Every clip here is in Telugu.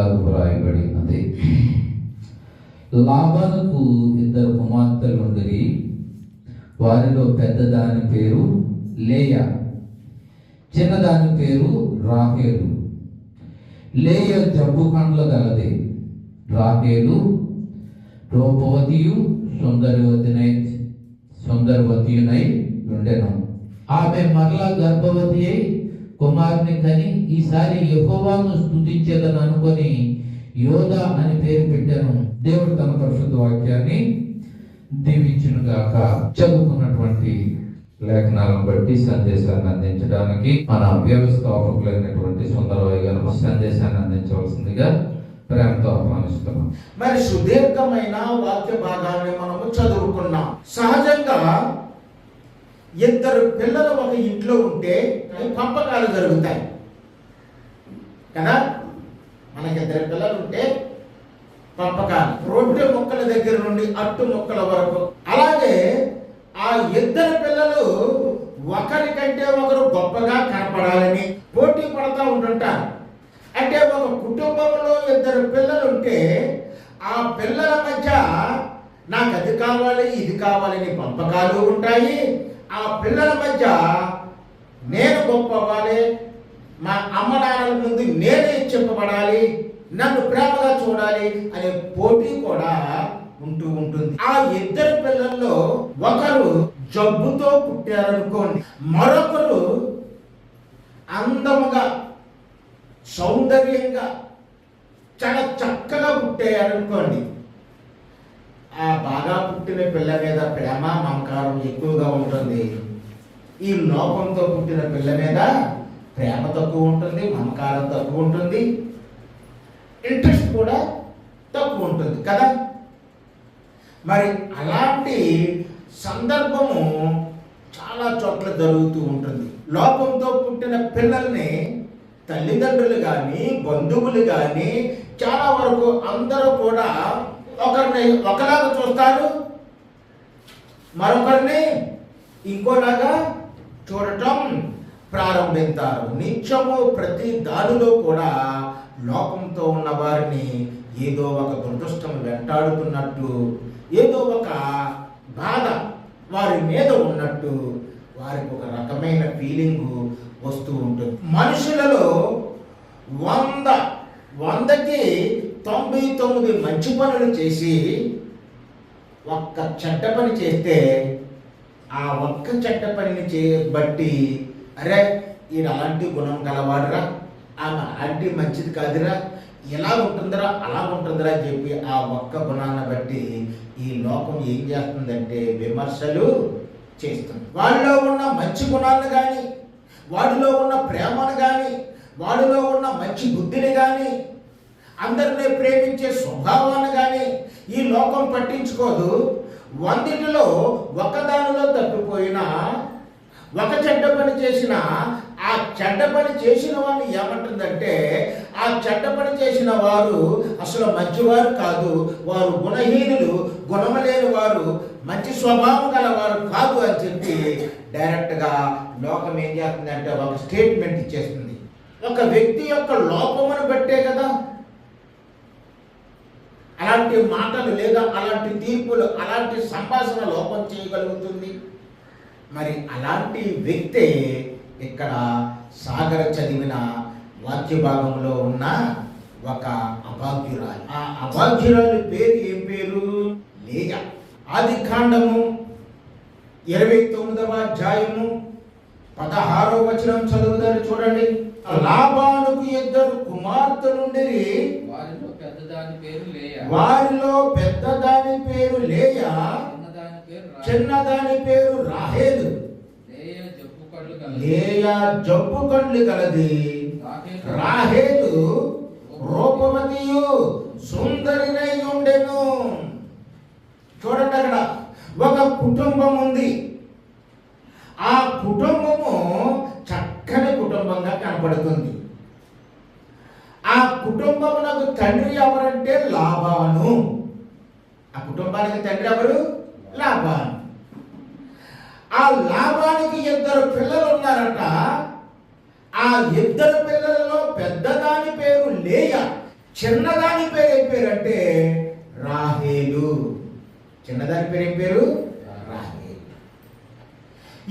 ఇలాగ వ్రాయబడినది. లాబానుకు 2 కుమార్తెలు ఉండిరి. వారిలో పెద్దదాని పేరు లేయా, చిన్నదాని పేరు రాహేలు. లేయ జబ్బు కండ్లు గలది, రాహేలు రూపవతియు సుందరవతియునై ఉండెను. ఆమె మరలా గర్భవతి అయి కుమారుని కని ఈసారి యెహోవాను స్తుతించేదని అనుకొని యోధా అని పేరు పెట్టాను. దేవుడు తన పరిశుద్ధ వాక్యాన్ని దీవించును గాక. చదువుకున్నటువంటి లేఖనాలను బట్టి సందేశాన్ని అందించడానికి మన వ్యవస్థాపకులైనటువంటి సుందరరావు గారు సందేశాన్ని అందించవలసిందిగా ప్రేమతో ఆహ్వానిస్తున్నాం. మరి సుదీర్ఘమైన వాక్య భాగాన్ని మనము చదువుకున్నాం. సహజంగా 2 పిల్లలు ఒక ఇంట్లో ఉంటే పంపకాలు జరుగుతాయి కదా. మనకి 2 పిల్లలు ఉంటే పంపకాలు, రొట్టె మొక్కల దగ్గర నుండి అట్టు మొక్కల వరకు. అలాగే ఆ 2 పిల్లలు ఒకరికంటే ఒకరు గొప్పగా కనపడాలని పోటీ పడతా ఉంటుంటారు. అంటే ఒక కుటుంబంలో 2 పిల్లలు ఉంటే ఆ పిల్లల మధ్య నాకు అది కావాలి ఇది కావాలని పంపకాలు ఉంటాయి. ఆ పిల్లల మధ్య నేను గొప్ప అవ్వాలి, మా అమ్మ నాన్నల ముందు నేనే చెప్పబడాలి, నన్ను ప్రేమగా చూడాలి అనే పోటీ కూడా ఉంటూ ఉంటుంది. ఆ 2 పిల్లల్లో ఒకరు జబ్బుతో పుట్టారనుకోండి, మరొకరు అందముగా సౌందర్యంగా చాలా చక్కగా పుట్టారనుకోండి. ఆ బాగా పుట్టిన పిల్ల మీద ప్రేమ మమకారం ఎక్కువగా ఉంటుంది. ఈ లోపంతో పుట్టిన పిల్ల మీద ప్రేమ తక్కువ ఉంటుంది, మమకారం తక్కువ ఉంటుంది, ఇంట్రెస్ట్ కూడా తక్కువ ఉంటుంది కదా. మరి అలాంటి సందర్భము చాలా చోట్ల జరుగుతూ ఉంటుంది. లోపంతో పుట్టిన పిల్లల్ని తల్లిదండ్రులు కానీ బంధువులు కానీ చాలా వరకు అందరూ కూడా ఒకరిని ఒకలాగా చూస్తారు, మరొకరిని ఇంకోలాగా చూడటం ప్రారంభిస్తారు. నిత్యము ప్రతి దానిలో కూడా లోపంతో ఉన్న వారిని ఏదో ఒక దురదృష్టం వెంటాడుతున్నట్టు, ఏదో ఒక బాధ వారి మీద ఉన్నట్టు వారికి ఒక రకమైన ఫీలింగ్ వస్తూ ఉంటుంది. మనుషులలో 100కి 99 మంచి పనులు చేసి ఒక్క చెడ్డ పని చేస్తే ఆ ఒక్క చెడ్డ పనిని బట్టి అరే ఈయన అలాంటి గుణం గలవాడురా, ఆమె అలాంటి మంచిది కాదురా, ఎలా ఉంటుందిరా అలా ఉంటుందిరా అని చెప్పి ఆ ఒక్క గుణాన్ని బట్టి ఈ లోకం ఏం చేస్తుందంటే విమర్శలు చేస్తుంది. వాళ్ళలో ఉన్న మంచి గుణాలను కానీ, వాడిలో ఉన్న ప్రేమను కానీ, వాడిలో ఉన్న మంచి బుద్ధిని కానీ, అందరినీ ప్రేమించే స్వభావాన్ని కానీ ఈ లోకం పట్టించుకోదు. 100లో ఒకదానిలో తప్పిపోయినా, ఒక చెడ్డ పని చేసిన ఆ చెడ్డ పని చేసిన వారిని ఏమంటుందంటే ఆ చెడ్డ పని చేసిన వారు అసలు మంచివారు కాదు, వారు గుణహీనులు, గుణము లేని వారు, మంచి స్వభావం గల వారు కాదు అని చెప్పి డైరెక్ట్గా లోకం ఏం చేస్తుందంటే ఒక స్టేట్మెంట్ ఇచ్చేస్తుంది. ఒక వ్యక్తి యొక్క లోపమును బట్టే కదా అలాంటి మాటలు లేదా అలాంటి తీర్పులు, అలాంటి సంభాషణ లోపం చేయగలుగుతుంది. మరి అలాంటి వ్యక్తే ఇక్కడ సాగర చదివిన వాక్య భాగంలో ఉన్న ఒక అభాగ్యురాలు. ఆ అభాగ్యురాలు పేరు ఏం పేరు? లేయా. ఆదికాండము 29వ అధ్యాయము 16వ వచనం చదువుతారు చూడండి. లాబానుకు 2 కుమార్తెలుండిరి. వారిలో పెద్దదాని పేరు లేయా, చిన్నదాని పేరు రాహేలు. లేయా జబ్బు కళ్ళు గలది, రాహేలు రూపవతియు సుందరినై ఉండెను. చూడండి, అక్కడ ఒక కుటుంబం ఉంది. ఆ కుటుంబము చక్కని కుటుంబంగా కనపడుతుంది. ఆ కుటుంబమునకు తండ్రి ఎవరంటే లాబాను. ఆ కుటుంబానికి తండ్రి ఎవరు? లాబాను. ఆ లాబానికి 2 పిల్లలు ఉన్నారట. ఆ 2 పిల్లలలో పెద్దదాని పేరు లేయా, చిన్నదాని పేరు ఏం పేరు అంటే రాహేలు. చిన్నదాని పేరు ఏం పేరు? రాహేలు.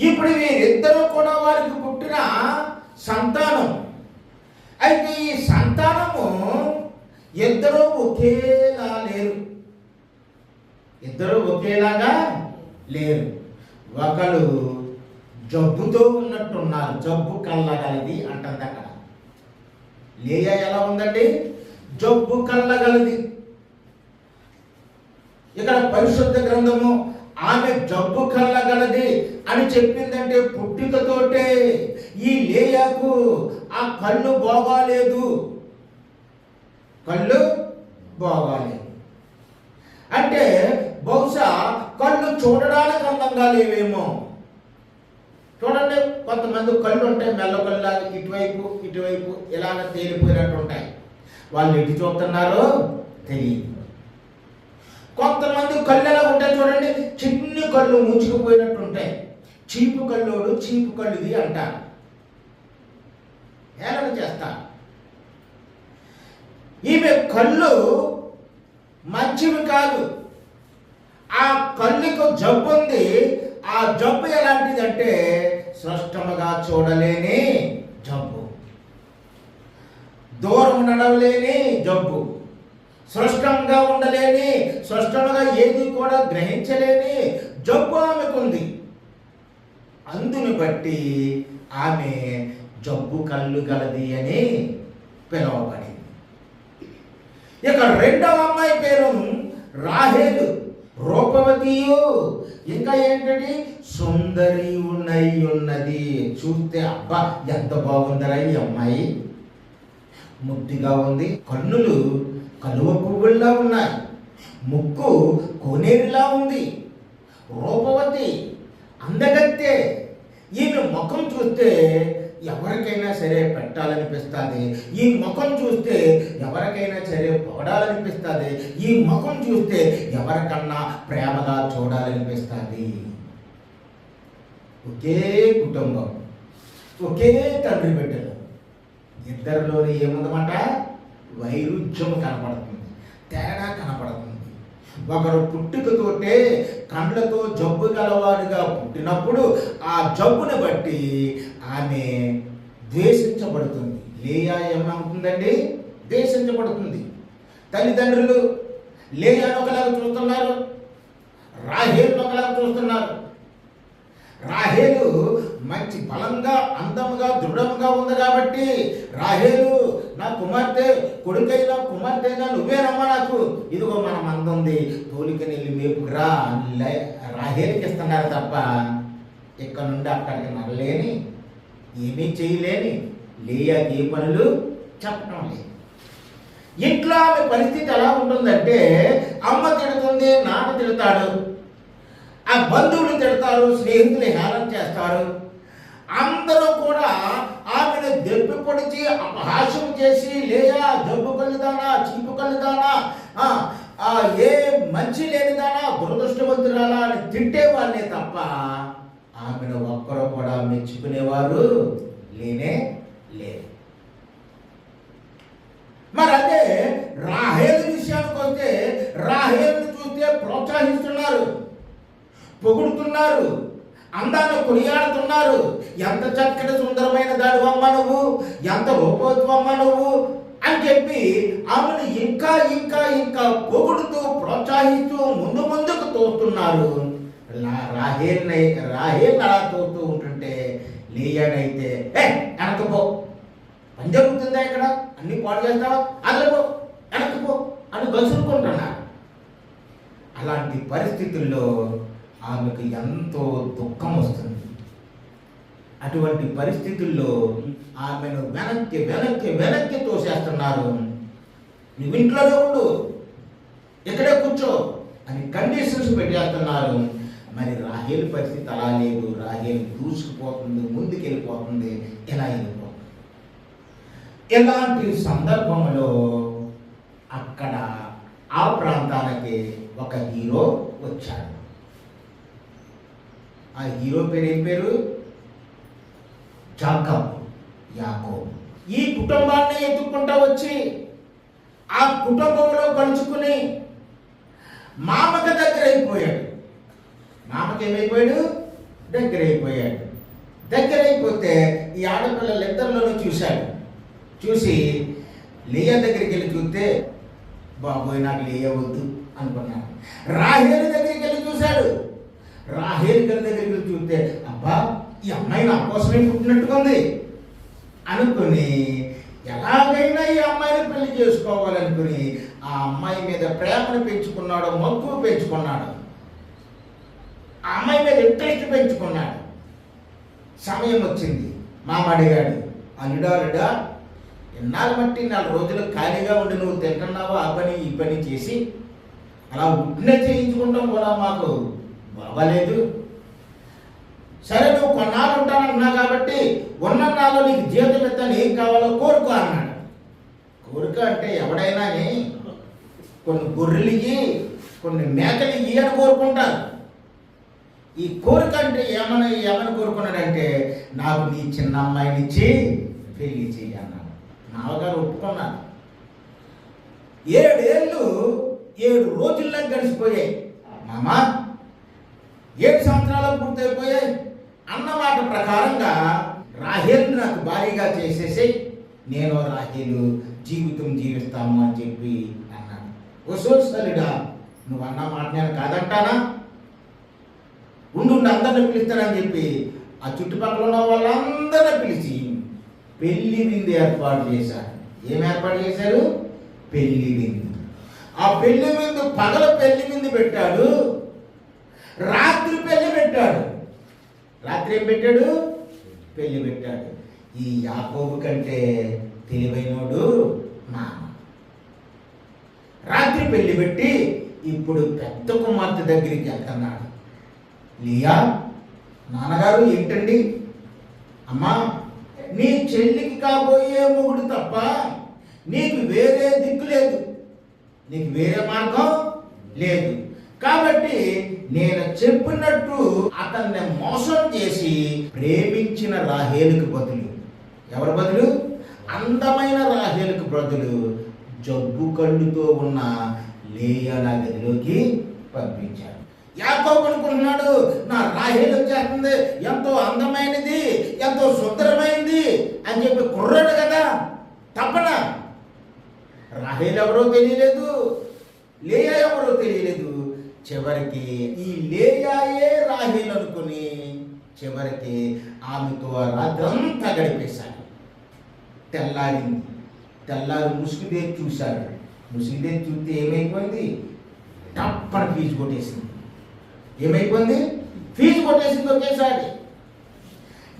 ఇప్పుడు వీరిద్దరూ కూడా వారికి పుట్టిన సంతానం. అయితే ఈ సంతానము ఇద్దరూ ఒకేలా లేరు. ఇద్దరు ఒకేలాగా లేరు. ఒకరు జబ్బుతో ఉన్నట్టున్నారు. జబ్బు కళ్ళగలది అంటుంది అక్కడ. లేయా ఎలా ఉందండి? జబ్బు కళ్ళగలది. ఇక్కడ పరిశుద్ధ గ్రంథము ఆమె జబ్బు కళ్ళగలది అని చెప్పిందంటే పుట్టుకతోటే ఈ లేయాకు ఆ కళ్ళు బాగాలేదు. కళ్ళు బాగాలేదు అంటే బహుశా కళ్ళు చూడడానికి అందంగా లేవేమో. చూడండి, కొంతమంది కళ్ళు ఉంటాయి మెల్ల కళ్ళు, ఇటువైపు ఇటువైపు ఇలాగ తేలిపోయినట్టు ఉంటాయి. వాళ్ళు ఎటు చూస్తున్నారో తెలియదు. కొంతమంది కళ్ళు ఎలా ఉంటాయి చూడండి, చిన్ని కళ్ళు మూచుకుపోయినట్టు ఉంటాయి. చీపు కళ్ళోడు చీపు కళ్ళుది అంటారు, హేళన చేస్తారు. ఈమె కళ్ళు మంచివి కాదు. ఆ కళ్ళుకు జబ్బు ఉంది. ఆ జబ్బు ఎలాంటిదంటే స్పష్టంగా చూడలేని జబ్బు, దూరం నడవలేని జబ్బు, స్పష్టంగా ఉండలేని, స్పష్టంగా ఏది కూడా గ్రహించలేని జబ్బు ఆమెకుంది. అందుని బట్టి ఆమె జబ్బు కళ్ళు గలది అని పిలువబడింది. ఇక రెండవ అమ్మాయి పేరు రాహేలు, రూపవతియు, ఇంకా ఏంటంటే సుందరి ఉన్నది. చూస్తే అబ్బా ఎంత బాగుందరా ఈ అమ్మాయి, ముద్దుగా ఉంది. కన్నులు కలువ పువ్వుల్లా ఉన్నాయి, ముక్కు కోనేరులా ఉంది. రూపవతి, అందగత్తే. ఈమె ముఖం చూస్తే ఎవరికైనా సరే పెట్టాలనిపిస్తుంది. ఈ ముఖం చూస్తే ఎవరికైనా సరే పొగడాలనిపిస్తుంది. ఈ ముఖం చూస్తే ఎవరికన్నా ప్రేమగా చూడాలనిపిస్తుంది. ఒకే కుటుంబం, ఒకే తండ్రి బిడ్డలు, ఇద్దరిలోని ఏముందన్నమాట? వైరుధ్యం కనపడుతుంది, తేడా కనపడుతుంది. ఒకరు పుట్టుకతోటే కండ్లతో జబ్బు గలవాడిగా పుట్టినప్పుడు ఆ జబ్బుని బట్టి ఆమె ద్వేషించబడుతుంది. లేయా ఏమవుతుందండి? ద్వేషించబడుతుంది. తల్లిదండ్రులు లేయాను ఒకలాగా చూస్తున్నారు, రాహేలును ఒకలాగా చూస్తున్నారు. రాహేలు మంచి బలంగా, అందముగా, దృఢముగా ఉంది కాబట్టి రాహేలు నా కుమార్తె, కొడుకైనా కుమార్తెనా నువ్వేనమ్మా నాకు, ఇదిగో మన మంద ఉంది, తోలికని వెళ్ళి మేపుకురా రాహేలుకి ఇస్తున్నారు తప్ప ఇక్కడ నుండి అక్కడికి నడలేని, ఏమీ చేయలేని లేయాకి ఏ పనులు చెప్పడం లేదు. ఇంట్లో ఆమె పరిస్థితి ఎలా ఉంటుందంటే అమ్మ తిడుతుంది, నాన్న తిడతాడు, ఆ బంధువులు తిడతారు, స్నేహితులు హేళన చేస్తారు. అందరూ కూడా ఆమెను దెబ్బి పొడిచి అపహాస్యం చేసి లేయా జబ్బు కళ్ళుదానా, చీపు కళ్ళుదానా, ఏ మంచి లేనిదానా, దురదృష్టవంతురాలా అని తిట్టేవాళ్ళే తప్ప ఆమెను ఒక్కరు కూడా మెచ్చుకునేవారు లేనే లేరు. మరి అదే రాహేలు విషయానికి వస్తే రాహేలును చూస్తే ప్రోత్సహిస్తున్నారు, పొగుడుతున్నారు, అందాన్ని కొనియాడుతున్నారు. ఎంత చక్కటి సుందరమైన దానివమ్మ నువ్వు, ఎంత రూపవతివమ్మ నువ్వు అని చెప్పి ఆమెను ఇంకా ఇంకా ఇంకా పొగుడుతూ ప్రోత్సహిస్తూ ముందుకు తోస్తున్నారు. రాహేల్ అలా తోస్తూ ఉంటుంటే లేయానైతే వెనకపో, పని జరుగుతుందా ఇక్కడ, అన్ని పాడు చేస్తావా, అదలపో వెనకపో అని గసురుకుంటున్నారు. అలాంటి పరిస్థితుల్లో ఆమెకు ఎంతో దుఃఖం వస్తుంది. అటువంటి పరిస్థితుల్లో ఆమెను వెనక్కి వెనక్కి వెనక్కి తోసేస్తున్నారు. నువ్వు ఇంట్లోనే ఉండు, ఇక్కడే కూర్చో అని కండిషన్స్ పెట్టేస్తున్నారు. మరి రాహేలు పరిస్థితి అలా లేదు. రాహేలు దూసుకుపోతుంది, ముందుకెళ్ళిపోతుంది, ఎలా వెళ్ళిపోతుంది. ఇలాంటి సందర్భంలో అక్కడ ఆ ప్రాంతానికి ఒక హీరో వచ్చాడు. ఆ హీరో పేరు ఏం పేరు? యాకోబు. ఈ కుటుంబాన్ని ఎత్తుకుంటా వచ్చి ఆ కుటుంబంలో కలుసుకుని మామకి దగ్గర అయిపోయాడు. మామకి ఏమైపోయాడు? దగ్గర అయిపోయాడు. దగ్గర అయిపోతే ఈ ఆడపిల్లలిద్దరిలోనూ చూశాడు. చూసి లియా దగ్గరికి వెళ్ళి చూస్తే బాబోయ్ నాకు లియా వద్దు అనుకున్నాడు. రాహేలు దగ్గరికి వెళ్ళి చూశాడు. రాహేలు గారి దగ్గరికి వెళ్ళి చూస్తే అబ్బా ఈ అమ్మాయి నా కోసమే పుట్టినట్టుగా ఉంది అనుకుని ఎలాగైనా ఈ అమ్మాయిని పెళ్లి చేసుకోవాలనుకుని ఆ అమ్మాయి మీద ప్రేమను పెంచుకున్నాడు, మక్కువ పెంచుకున్నాడు, ఆ అమ్మాయి మీద ఇంట్రెస్ట్ పెంచుకున్నాడు. సమయం వచ్చింది. మామ అడిగాడు, అల్లుడా ఎన్నాళ్ళు బట్టి 4 రోజులు ఖాళీగా ఉండి నువ్వు తింటున్నావా ఆ పని ఈ పని చేసి అలా ఉట్టినే చేయించుకుంటాం కూడా మాకు బాగాలేదు. సరే నువ్వు కొన్నాళ్ళు ఉంటానన్నా కాబట్టి ఉన్న నాలో నీకు జీవితం ఇస్తాను, ఏం కావాలో కోరుకో అన్నాడు. కోరిక అంటే ఎవడైనా కొన్ని గొర్రెలు ఇయ్యి కొన్ని మేకలు ఇయ్యి అని కోరుకుంటారు. ఈ కోరిక అంటే ఏమని కోరుకున్నాడంటే నాకు నీ చిన్న అమ్మాయిని ఇచ్చి పెళ్లి చెయ్యి అన్నాడు. నాన్నగారు ఒప్పుకున్నాను. 7 ఏళ్ళు 7 రోజుల్లో గడిచిపోయాయి. మామా 7 సంవత్సరాలు పూర్తయిపోయాయి అన్నమాట ప్రకారంగా రాహేలు నాకు భారీగా చేసేసి నేను రాహేలు జీవితం జీవిస్తాము అని చెప్పి అన్నాడు. ఓ సోసలుడా నువ్వు అన్న మాట నేను కాదంటానా? ఉండు అందరిని పిలుస్తానని చెప్పి ఆ చుట్టుపక్కల ఉన్న వాళ్ళందరినీ పిలిచి పెళ్లి విందు ఏర్పాటు చేశారు. ఏం ఏర్పాటు చేశారు? పెళ్లి విందు. ఆ పెళ్లి విందు పగల పెళ్లి విందు పెట్టాడు, రాత్రి పెళ్లి పెట్టాడు. రాత్రి ఏం పెట్టాడు? పెళ్లి పెట్టాడు. ఈ యాకోబు కంటే తెలివైనోడు మామ. రాత్రి పెళ్లి పెట్టి ఇప్పుడు పెద్ద కుమార్తె దగ్గరికి వెళ్తున్నాడు. లియా నాన్నగారు ఏంటండి? అమ్మా నీ చెల్లికి కాబోయే మొగుడు తప్ప నీకు వేరే దిక్కు లేదు, నీకు వేరే మార్గం లేదు. కాబట్టి నేను చెప్పినట్టు అతన్ని మోసం చేసి ప్రేమించిన రాహేలుకు బదులు ఎవరి బదులు? అందమైన రాహేలుకు బదులు జబ్బు కళ్ళుతో ఉన్న లేయా నా గదిలోకి పంపించాడు. యాకోబు అనుకుంటున్నాడు నా రాహేలు వచ్చేస్తుంది, ఎంతో అందమైనది, ఎంతో సుందరమైనది అని చెప్పి కుర్రాడు కదా, తప్పన రాహేలు ఎవరో తెలియలేదు, లేయా ఎవరో తెలియలేదు. చివరికి ఈ లేయాయే రాహేలు అనుకుని చివరికి ఆమెతో రాత్రంతా గడిపేశాడు. తెల్లారింది. తెల్లారి ముసుగుదేసి చూశాడు. ముసుగుదేసి చూస్తే ఏమైపోయింది? టప్పన ఫీజు కొట్టేసింది. ఏమైపోయింది? ఫీజు కొట్టేసింది ఒకేసారి.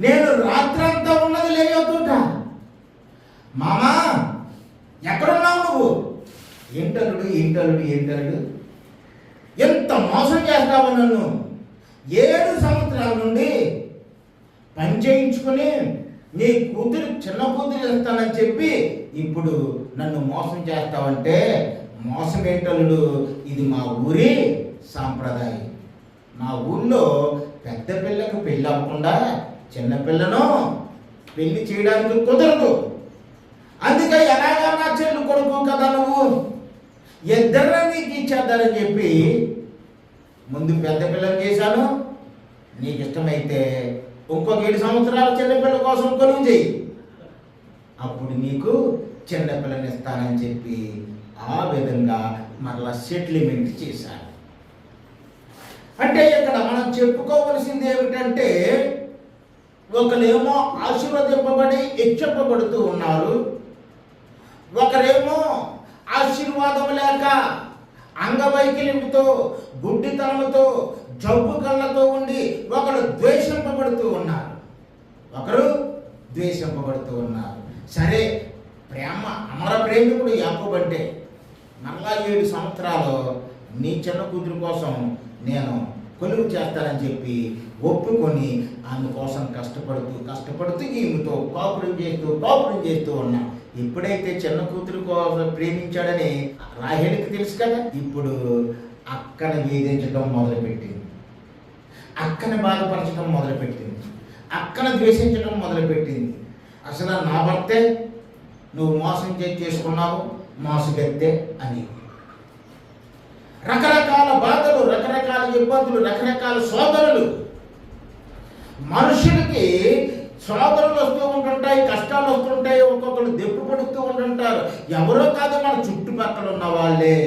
నేను రాత్రంతా ఉన్నది లేయవుతుంట. మామా ఎక్కడున్నావు నువ్వు? ఏంటలుడు ఎంత మోసం చేస్తావు నన్ను? 7 సంవత్సరాల నుండి పని చేయించుకుని నీ కూతురు చిన్న కూతురు ఇస్తానని చెప్పి ఇప్పుడు నన్ను మోసం చేస్తావంటే మోసం ఏంటలుడు? ఇది మా ఊరి సాంప్రదాయం. మా ఊళ్ళో పెద్ద పిల్లకు పెళ్ళి అవ్వకుండా చిన్నపిల్లను పెళ్లి చేయడానికి కుదరదు. అందుకే ఎలాగా నా చెల్లి కొడుకు కదా నువ్వు, ఇద్దరు నీకు ఇచ్చేద్దారని చెప్పి ముందు పెద్ద పిల్లని చేశాను. నీకు ఇష్టమైతే ఇంకొక 7 సంవత్సరాల చిన్నపిల్ల కోసం కొలువు చేయి, అప్పుడు నీకు చిన్నపిల్లని ఇస్తానని చెప్పి ఆ విధంగా మరలా సెటిల్మెంట్ చేశాను. అంటే ఇక్కడ మనం చెప్పుకోవలసింది ఏమిటంటే ఒకరేమో ఆశీర్వదింపబడి హెచ్చింపబడుతూ ఉన్నారు, ఒకరేమో ఆశీర్వాదం లేక అంగవైకల్యంతో గుడ్డితనంతో జబ్బు కళ్ళతో ఉండి ఒకరు ద్వేషింపబడుతూ ఉన్నారు. సరే ప్రేమ అమర ప్రేమికుడు యాకోబు అంటే మరలా 7 సంవత్సరాలు నీ చిన్న కూతురు కోసం నేను కొలువు చేస్తానని చెప్పి ఒప్పుకొని ఆమె కోసం కష్టపడుతూ ఈమెతో కాపురం చేస్తూ ఉన్నా. ఎప్పుడైతే చిన్న కూతురు కోసం ప్రేమించాడని రాహేలుకి తెలుసు కదా, ఇప్పుడు అక్కను వేధించడం మొదలుపెట్టింది, అక్కని బాధపరచడం మొదలుపెట్టింది, అక్కను ద్వేషించడం మొదలుపెట్టింది. అసలు నా భర్తే నువ్వు మోసం చేసుకున్నావు, మోసగెత్తే అని. రకరకాల బాధలు, రకరకాల ఇబ్బందులు, రకరకాల సోదరులు. మనుషులకి సోదరులు వస్తూ ఉంటుంటాయి, కష్టాలు వస్తుంటాయి, ఒక్కొక్కరు దెప్పు పడుతూ ఉంటుంటారు. ఎవరో కాదు మన చుట్టుపక్కల ఉన్న వాళ్ళే,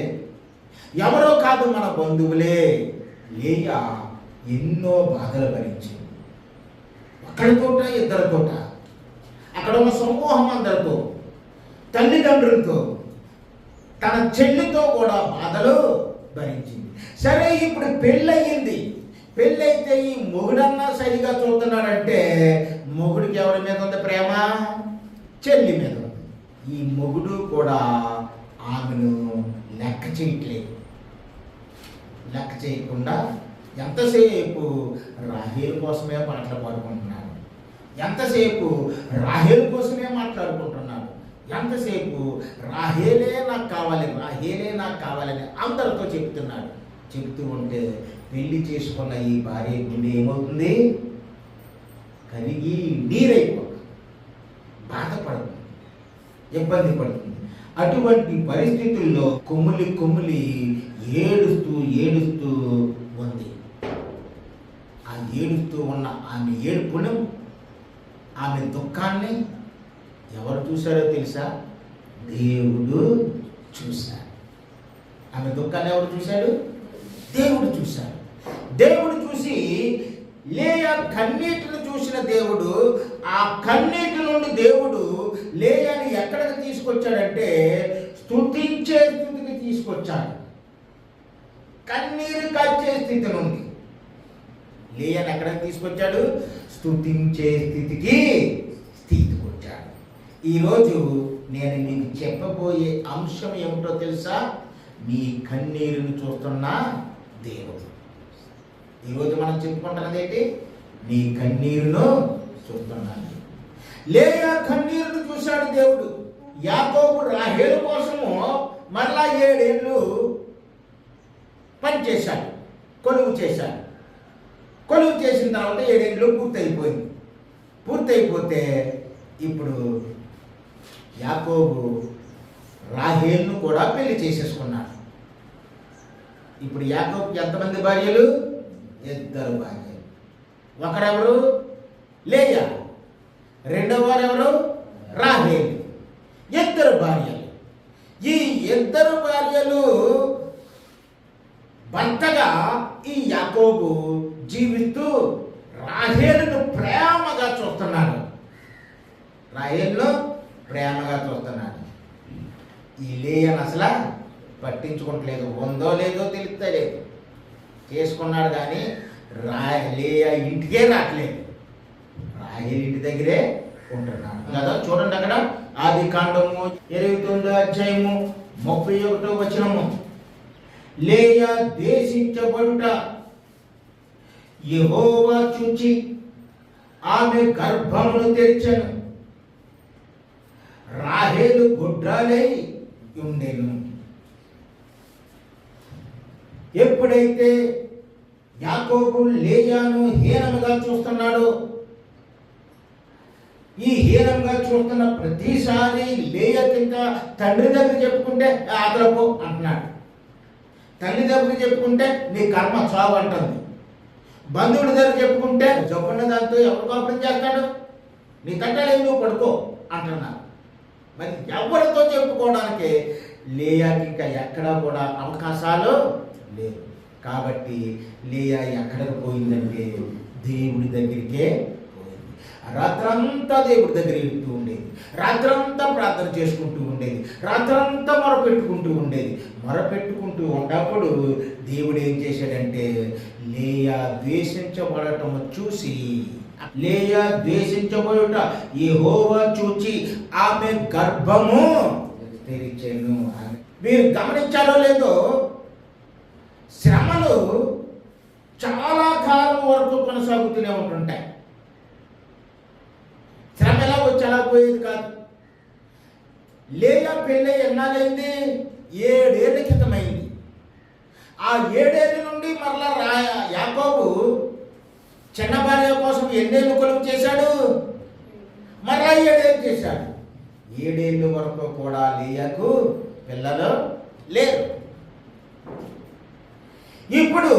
ఎవరో కాదు మన బంధువులే. లేయా ఎన్నో బాధలు భరించింది. ఒకరితోట ఇద్దరితోట, అక్కడ ఉన్న సమూహం అందరితో, తల్లిదండ్రులతో, తన చెల్లితో కూడా బాధలు భరించింది. సరే, ఇప్పుడు పెళ్ళయింది. పెళ్ళైతే ఈ మొగుడన్నా సరిగా చూస్తున్నాడంటే మొగుడికి ఎవరి మీద ఉంది ప్రేమ? చెల్లి మీద ఉంది. ఈ మొగుడు కూడా ఆమెను లెక్క చేయట్లేదు. లెక్క చేయకుండా ఎంతసేపు రాహేలు కోసమే పాటలు పాడుకుంటున్నాడు, ఎంతసేపు రాహేలు కోసమే మాట్లాడుకుంటున్నాడు, ఎంతసేపు రాహేలే నాకు కావాలి, రాహేలే నాకు కావాలని అందరితో చెప్తున్నాడు. చెప్తూ ఉంటే పెళ్లి చేసుకున్న ఈ భార్య గుండె ఏమవుతుంది? కరిగి నీరైపోతుంది, బాధపడుతుంది, ఇబ్బంది పడుతుంది. అటువంటి పరిస్థితుల్లో కొమ్ములి ఏడుస్తూ ఏడుస్తూ ఉంది. ఆ ఏడుస్తూ ఉన్న ఆమె ఏడుపును, ఆమె దుఃఖాన్ని ఎవరు చూశారో తెలుసా? దేవుడు చూశాడు. ఆమె దుఃఖాన్ని ఎవరు చూశాడు? దేవుడు చూశాడు. దేవుడు చూసి లేయా కన్నీటిని చూసిన దేవుడు, ఆ కన్నీటి నుండి దేవుడు లేయాని ఎక్కడికి తీసుకొచ్చాడంటే స్తుతించే స్థితికి తీసుకొచ్చాడు. కన్నీరు కాచే స్థితి నుండి లేయాని ఎక్కడికి తీసుకొచ్చాడు? స్తుతించే స్థితికి తీసుకొచ్చాడు. ఈరోజు నేను మీకు చెప్పబోయే అంశం ఏమిటో తెలుసా? మీ కన్నీరుని చూస్తున్న దేవుడు. ఈరోజు మనం చెప్పుకుంటున్నది ఏంటి? నీ కన్నీరును చూస్తున్నాను. లేయా కన్నీరును చూశాడు దేవుడు. యాకోబు రాహేలు కోసము మరలా 7 ఏళ్ళు పనిచేశాడు, కొలువు చేశాడు. కొలువు చేసిన తర్వాత 7 ఏళ్ళు పూర్తయిపోయింది. పూర్తయిపోతే ఇప్పుడు యాకోబు రాహేలును కూడా పెళ్లి చేసేసుకున్నాడు. ఇప్పుడు యాకోబుకి ఎంతమంది భార్యలు? 2 భార్యలు. ఒకరెవరు? లేయా. రెండవ వారు ఎవరు? రాహేలు. 2 భార్యలు. ఈ 2 భార్యలు భర్తగా ఈ యాకోబు జీవిస్తూ రాహేలును ప్రేమగా చూస్తున్నాడు. రాహేలును ప్రేమగా చూస్తున్నాడు. ఈ లేయను అసలు పట్టించుకోవట్లేదు. ఉందో లేదో తెలుస్తలేదు. చేసుకున్నాడు కానీ లేయా ఇంటికే రావట్లేదు. రాహేలు ఇంటి దగ్గరే ఉంటున్నాడు కదా. చూడండి, అక్కడ ఆదికాండము 29వ అధ్యాయము 31వ వచనము. లేయా దేశించబడుట యెహోవా చూచి ఆమె గర్భమును తెరిచెను, రాహేలు గుడ్రాలై ఉండెను. ఎప్పుడైతే యాకోబు లేయాను హీనముగా చూస్తున్నాడో, ఈ హీనంగా చూస్తున్న ప్రతిసారి లేయాకి ఇంకా తండ్రి దగ్గర చెప్పుకుంటే ఆదరపో అంటున్నాడు. తల్లి దగ్గర చెప్పుకుంటే నీ కర్మ చావు అంటుంది. బంధువుడి దగ్గర చెప్పుకుంటే జబ్బున్న దాంతో ఎవరు కాపురం చేస్తాడు? నీ తట్టలేదు, నువ్వు పడుకో అంటున్నాడు. మరి ఎవరితో చెప్పుకోవడానికి లేయాకి ఇంకా ఎక్కడా కూడా అవకాశాలు లేవు. కాబట్టి లేయా ఎక్కడికి పోయిందంటే దేవుడి దగ్గరికే పోయింది. రాత్రంతా దేవుడి దగ్గర వెళ్తూ ఉండేది, రాత్రంతా ప్రార్థన చేసుకుంటూ ఉండేది, రాత్రంతా మొరపెట్టుకుంటూ ఉండేది. మొరపెట్టుకుంటూ ఉన్నప్పుడు దేవుడు ఏం చేశాడంటే లేయా ద్వేషించబడటం చూసి, లేయా ద్వేషించబడుట యెహోవా చూచి ఆమె గర్భము తెరిచెను. మీరు గమనించారో లేదో, శ్రమలు చాలా కాలం వరకు కొనసాగుతూనే ఉంటుంటాయి. శ్రమ ఎలా వచ్చి అలా పోయేది కాదు. లేయా పెళ్ళి ఎన్నాళ్ళైంది? 7 ఏళ్ల క్రితమైంది. ఆ 7 ఏళ్ళ నుండి మరలా యాకోబు చిన్న భార్య కోసం ఎన్నేళ్ళు కొలువు చేశాడు? మరలా 7 ఏళ్ళు చేశాడు. 7 ఏళ్ళ వరకు కూడా లేయాకు పిల్లలు లేరు. ఇప్పుడు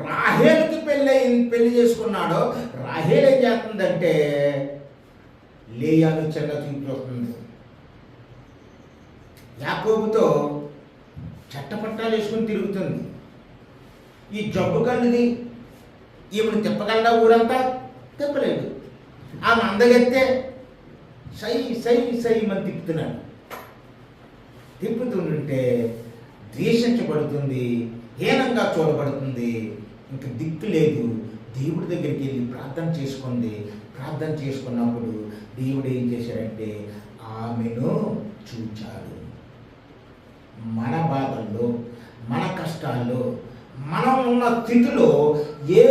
రాహేలుకి పెళ్లి చేసుకున్నాడు. రాహేలు ఏం చేస్తుందంటే లేయాను చిన్న చూపు చూస్తుంది. యాకోబుతో చట్టపట్టాలు వేసుకుని తిరుగుతుంది. ఈ జబ్బు కన్నుది ఈమెను తిప్పగలడా ఊరంతా? తిప్పలేదు. ఆమె అందగెత్తే సై సై సై అని తిప్పుతున్నాడు. తిప్పుతుంటే ద్వేషించబడుతుంది, హీనంగా చూడబడుతుంది. ఇంక దిక్కు లేదు. దేవుడి దగ్గరికి వెళ్ళి ప్రార్థన చేసుకుంది. ప్రార్థన చేసుకున్నప్పుడు దేవుడు ఏం చేశాడంటే ఆమెను చూచాడు. మన బాధల్లో, మన కష్టాల్లో, మనం ఉన్న స్థితిలో, ఏ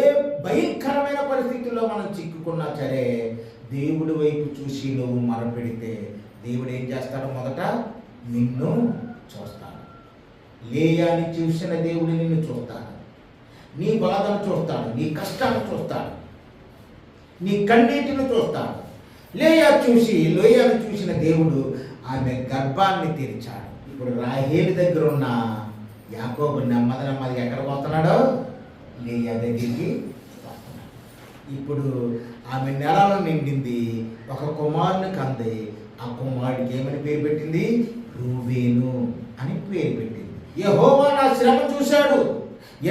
భయంకరమైన పరిస్థితుల్లో మనం చిక్కుకున్నా సరే దేవుడి వైపు చూసి నువ్వు మొరపెడితే దేవుడు ఏం చేస్తాడు? మొదట నిన్ను చూస్తాడు. లేయాని చూసిన దేవుడు నిన్ను చూస్తాడు. నీ బాధను చూస్తాడు, నీ కష్టాన్ని చూస్తాడు, నీ కన్నీటిని చూస్తాడు. లోయను చూసిన దేవుడు ఆమె గర్భాన్ని తెరిచాడు. ఇప్పుడు రాహేలు దగ్గర ఉన్న యాకోబు నెమ్మదిగా ఎక్కడికి వస్తున్నాడో లేయా దగ్గరికి వస్తున్నాడు. ఇప్పుడు ఆమె నెలలో నిండింది, ఒక కుమారుని కంది. ఆ కుమారుడికి ఏమని పేరు పెట్టింది? రూబేను అని పేరు పెట్టింది. యెహోవా నా శ్రమ చూశాడు,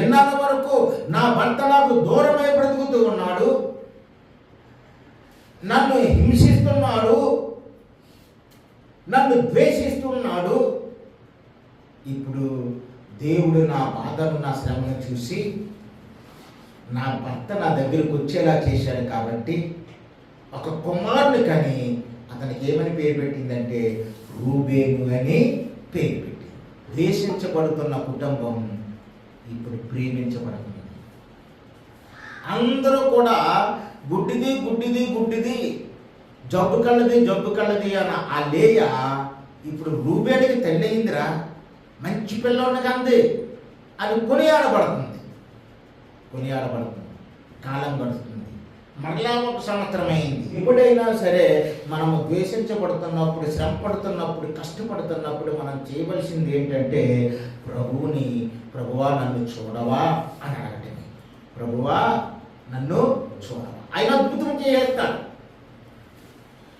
ఎన్నాళ్ళ వరకు నా భర్త నాకు దూరమై బ్రతుకుతూ ఉన్నాడు, నన్ను హింసిస్తున్నాడు, నన్ను ద్వేషిస్తున్నాడు. ఇప్పుడు దేవుడు నా బాధను, నా శ్రమను చూసి నా భర్త నా దగ్గరకు వచ్చేలా చేశాడు. కాబట్టి ఒక కుమారుని కని అతనికి ఏమని పేరు పెట్టిందంటే రూబేను అని పేరు పెట్టింది. ద్వేషించబడుతున్న కుటుంబం ఇప్పుడు ప్రేమించబడుతుంది. అందరూ కూడా గుడ్డిది గుడ్డిది గుడ్డిది, జబ్బు కళ్ళది అన్న ఆ లేయ ఇప్పుడు రూబేనుకి తల్లి అయిందిరా, మంచి పిల్లవాడికి అంది అది కొనియాడబడుతుంది. కాలం గడుస్తుంది. మరలా ఒక సంవత్సరం అయింది. ఎప్పుడైనా సరే మనము ద్వేషించబడుతున్నప్పుడు, శ్రమ పడుతున్నప్పుడు, కష్టపడుతున్నప్పుడు మనం చేయవలసింది ఏంటంటే ప్రభువా నన్ను చూడవా అని అడగటమే. ప్రభువా నన్ను చూడవా. ఆయన అద్భుతం చేస్తాడు.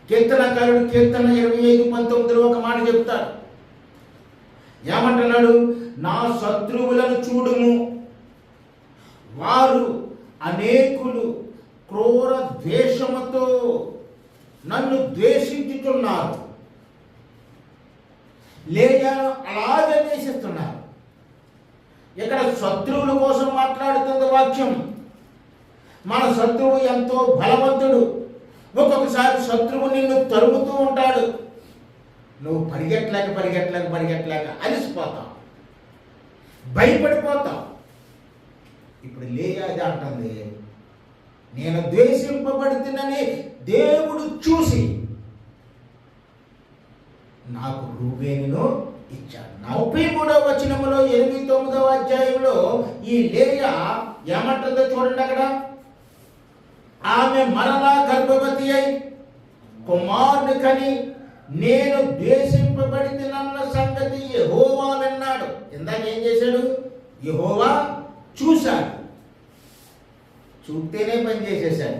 కీర్తనకారుడు కీర్తన 25:19 ఒక మాట చెప్తాడు. ఏమంటున్నాడు? నా శత్రువులను చూడుము, వారు అనేకులు క్రూర ద్వేషముతో నన్ను ద్వేషించుతున్నారు. లేయాను అలాగే ద్వేషిస్తున్నారు. ఇక్కడ శత్రువుల కోసం మాట్లాడుతుంది వాక్యం. మన శత్రువు ఎంతో బలవంతుడు. ఒక్కొక్కసారి శత్రువు నిన్ను తరుముతూ ఉంటాడు. నువ్వు పరిగెట్టలేక అలిసిపోతావు, భయపడిపోతావు. ఇప్పుడు లేయాది అంటుంది, నేను ద్వేషింపబడుతున్నని దేవుడు చూసి నాకు రూబేనును ఇచ్చాడు. 33వ వచనములో 8-9వ అధ్యాయంలో ఈ లేయా ఏమంటుందో చూడండి. అక్కడ ఆమె మరలా గర్భవతి అయి కుమారుని కని నేను ద్వేషింపబడినన్న సంగతి యెహోవా విన్నాడు. ఇందాక ఏం చేశాడు? యెహోవా చూశాడు. చూస్తేనే పని చేసేసాడు,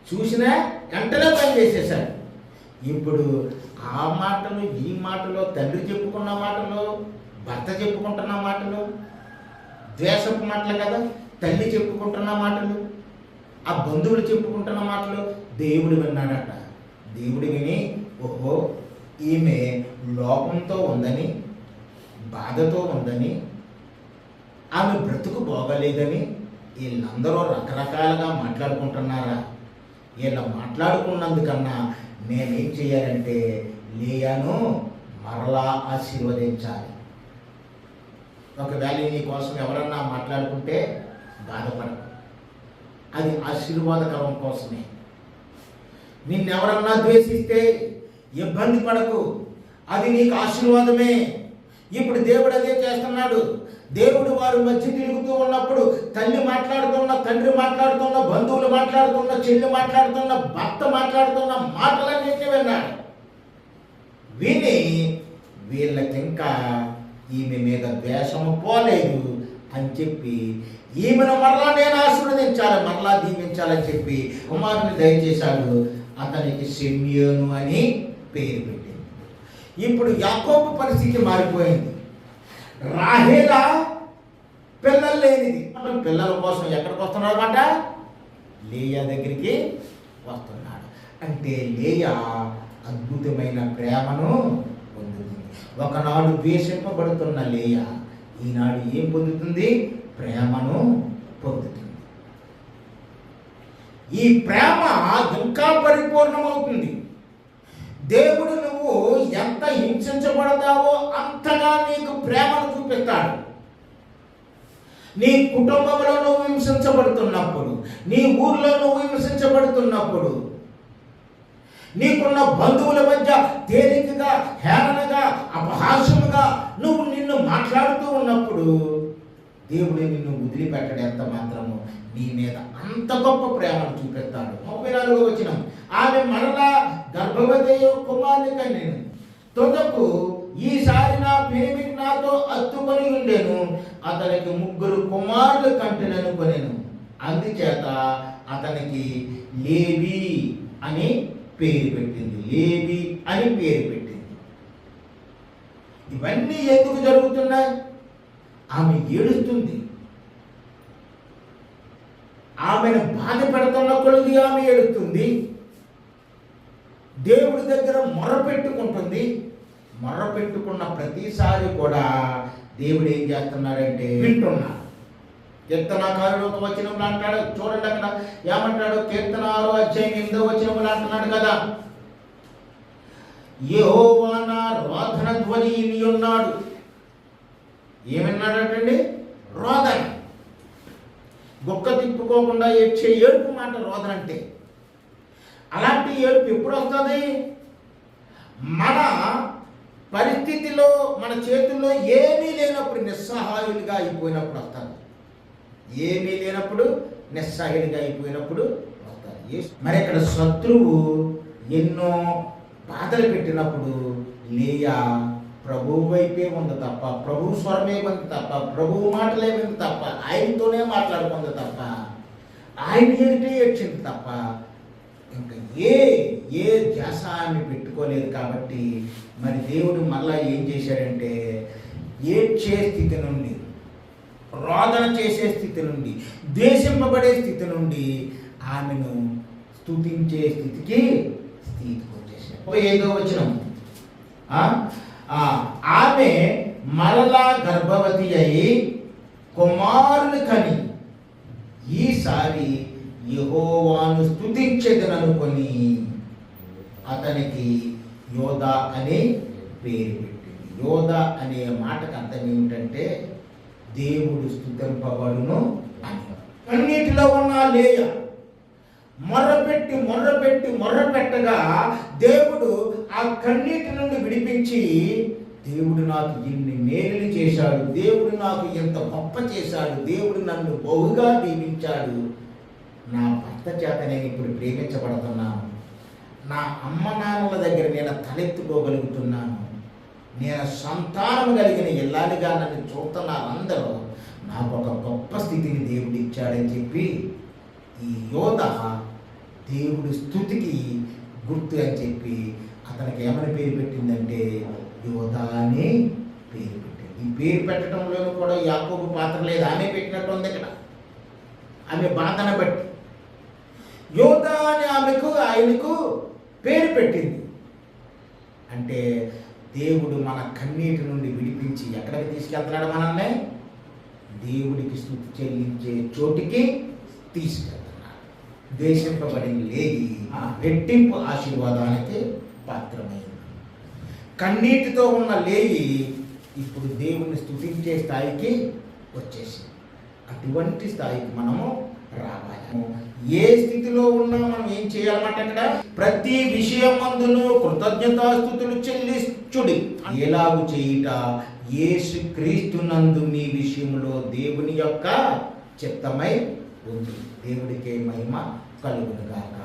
చూసినా వెంటనే పని చేసేసాడు. ఇప్పుడు ఆ మాటలు, ఈ మాటలు, తండ్రి చెప్పుకున్న మాటలు, భర్త చెప్పుకుంటున్న మాటలు ద్వేషపు మాటలు కదా. తల్లి చెప్పుకుంటున్న మాటలు, ఆ బంధువులు చెప్పుకుంటున్న మాటలు దేవుడు విన్నాడట. దేవుడు విని ఓహో ఈమె లోపంతో ఉందని, బాధతో ఉందని, ఆమె బ్రతుకు బాగలేదని వీళ్ళందరూ రకరకాలుగా మాట్లాడుకుంటున్నారా? వీళ్ళ మాట్లాడుకున్నందుకన్నా నేనేం చేయాలంటే లేయాను మరలా ఆశీర్వదించాలి. ఒకవేళ నీ కోసం ఎవరన్నా మాట్లాడుకుంటే బాధపడకు, అది ఆశీర్వాదకరం కోసమే. నిన్నెవరన్నా ద్వేషిస్తే ఇబ్బంది పడకు, అది నీకు ఆశీర్వాదమే. ఇప్పుడు దేవుడు అదే చేస్తున్నాడు. దేవుడు వారు మధ్య తిరుగుతూ ఉన్నప్పుడు తల్లి మాట్లాడుతున్న, తండ్రి మాట్లాడుతున్న, బంధువులు మాట్లాడుతున్న, చెల్లి మాట్లాడుతున్న, భర్త మాట్లాడుతున్న మాటలన్నింటినీ విన్నాడు. విని వీళ్ళకింకా ఈమె మీద ద్వేషము పోలేదు అని చెప్పి ఈమెను మరలా నేను ఆశీర్వదించాలి, మరలా దీవించాలని చెప్పి కుమారుని దయచేశాడు. అతనికి షిమ్యోను అని పేరు పెట్టింది. ఇప్పుడు యాకోబు పరిస్థితి మారిపోయింది. రాహేల పిల్లలు లేనిది. పిల్లల కోసం ఎక్కడికి వస్తున్నాడు అన్నమాట? లేయా దగ్గరికి వస్తున్నాడు. అంటే లేయా అద్భుతమైన ప్రేమను పొందుతుంది. ఒకనాడు ద్వేషింపబడుతున్న లేయా ఈనాడు ఏం పొందుతుంది? ప్రేమను పొందుతుంది. ఈ ప్రేమ ఇంకా పరిపూర్ణమవుతుంది. దేవుడు నువ్వు ఎంత హింసించబడతావో అంతగా నీకు ప్రేమను చూపిస్తాడు. నీ కుటుంబంలో నువ్వు హింసించబడుతున్నప్పుడు, నీ ఊర్లో నువ్వు హింసించబడుతున్నప్పుడు, నీకున్న బంధువుల మధ్య తేలికగా, హేళనగా, అపహాస్యముగా నిన్ను మాట్లాడుతూ ఉన్నప్పుడు దేవుడు నిన్ను వదిలిపెట్టడు. ఎంత మాత్రము నీ మీద అంత గొప్ప ప్రేమను చూపిస్తాడు. 34వ వచనం, ఆమె మరలా గర్భవతి కుమారుని కన్నెను. తొదకు ఈసారి నా పేమిటి నాతో అత్తుకొని ఉండెను, అతనికి 3 కుమారులు కంటెననుకొనెను. అందుచేత అతనికి లేవి అని పేరు పెట్టింది. లేవి అని పేరు పెట్టింది. ఇవన్నీ ఎందుకు జరుగుతున్నాయి? ఆమె ఏడుస్తుంది. ఆమెను బాధ పెడుతున్న కొద్ది ఆమె ఏడుస్తుంది. దేవుడి దగ్గర మొర్రపెట్టుకుంటుంది. మొర్రపెట్టుకున్న ప్రతిసారి కూడా దేవుడు ఏం చేస్తున్నాడంటే వింటున్నాడు. కీర్తనాకారుడు ఒక వచనంలో అంటాడు, చూడండి అక్కడ ఏమంటాడు? కీర్తన 6వ అధ్యాయం 8వ వచనంలో అంటున్నాడు కదా, యెహోవా నా రోదన ధ్వని విని ఉన్నాడు. ఏమన్నాడంటండి? రోదన. గొక్క తిప్పుకోకుండా ఏడ్చే ఏడుపు మాట రోదన అంటే. అలాంటి ఏడుపు ఎప్పుడు వస్తుంది? మన పరిస్థితిలో, మన చేతుల్లో ఏమీ లేనప్పుడు, నిస్సహాయులుగా అయిపోయినప్పుడు వస్తుంది. ఏమీ లేనప్పుడు, నిస్సహాయులుగా అయిపోయినప్పుడు వస్తుంది. మరి ఇక్కడ శత్రువు ఎన్నో బాధలు పెట్టినప్పుడు లేయా ప్రభువు వైపే ఉంది తప్ప, ప్రభు స్వరమే ఉంది తప్ప, ప్రభువు మాటలే ఉంది తప్ప, ఆయనతోనే మాట్లాడుకుంది తప్ప, ఆయన ఏమిటే ఏడ్చింది తప్ప ఇంకా ఏ ధ్యాస ఆమె పెట్టుకోలేదు. కాబట్టి మరి దేవుడు మళ్ళా ఏం చేశాడంటే ఏడ్చే స్థితి నుండి, రోదన చేసే స్థితి నుండి, ద్వేషింపబడే స్థితి నుండి ఆమెను స్తుతించే స్థితికి వచ్చేసాడు. 35వ వచనం, ఆమె మరలా గర్భవతి అయి కుమారుని కని ఈసారి యెహోవాను స్తుతించెదననుకొని అతనికి యోధా అనే పేరు పెట్టింది. యోధా అనే మాటకు అర్థం ఏమిటంటే దేవుడు స్తుతింపబడును అని. కన్నీటిలో ఉన్న లేయా మొర్రపెట్టగా దేవుడు ఆ కన్నీటి నుండి విడిపించి, దేవుడు నాకు ఇన్ని మేలులు చేశాడు, దేవుడు నాకు ఎంత గొప్ప చేశాడు, దేవుడు నన్ను బహుగా దీవించాడు, నా భర్త చేత నేను ఇప్పుడు ప్రేమించబడుతున్నాను, నా అమ్మ నాన్నల దగ్గర నేను తలెత్తుకోగలుగుతున్నాను, నేను సంతానం కలిగిన ఇల్లాలిగా నన్ను చూస్తున్నారు అందరూ, నాకు ఒక గొప్ప స్థితిని దేవుడు ఇచ్చాడని చెప్పి ఈ యోధ దేవుడి స్తుతికి గుర్తు అని చెప్పి అతనికి ఏమని పేరు పెట్టిందంటే యోధ అని పేరు పెట్టింది. ఈ పేరు పెట్టడంలో కూడా యాకోబు పాత్ర లేదు, ఆమె పెట్టినట్టు ఉంది ఇక్కడ. ఆమె బాధను బట్టి యోధ అని ఆయనకు పేరు పెట్టింది. అంటే దేవుడు మన కన్నీటి నుండి విడిపించి ఎక్కడికి తీసుకెళ్తున్నాడు? మనల్ని దేవుడికి స్తుతి చెల్లించే చోటికి తీసుకెళ్తున్నాడు. దేశింపబడిన లేగి ఆ రెట్టింపు ఆశీర్వాదానికి పాత్రమైంది. కన్నీటితో ఉన్న లేయి ఇప్పుడు దేవుణ్ణి స్తుతించే స్థాయికి వచ్చేసింది. అటువంటి స్థాయికి మనము రావాలి. ఏ స్థితిలో ఉన్నా మనం ఏం చేయాలన్నమాట? అక్కడ ప్రతి విషయమందును కృతజ్ఞతాస్తుతులు చెల్లించుడి. ఎలాగు చేయుట యేసుక్రీస్తునందు మీ విషయంలో దేవుని యొక్క చిత్తమై ఉంది. దేవుడికే మహిమ కలుగునుగాక.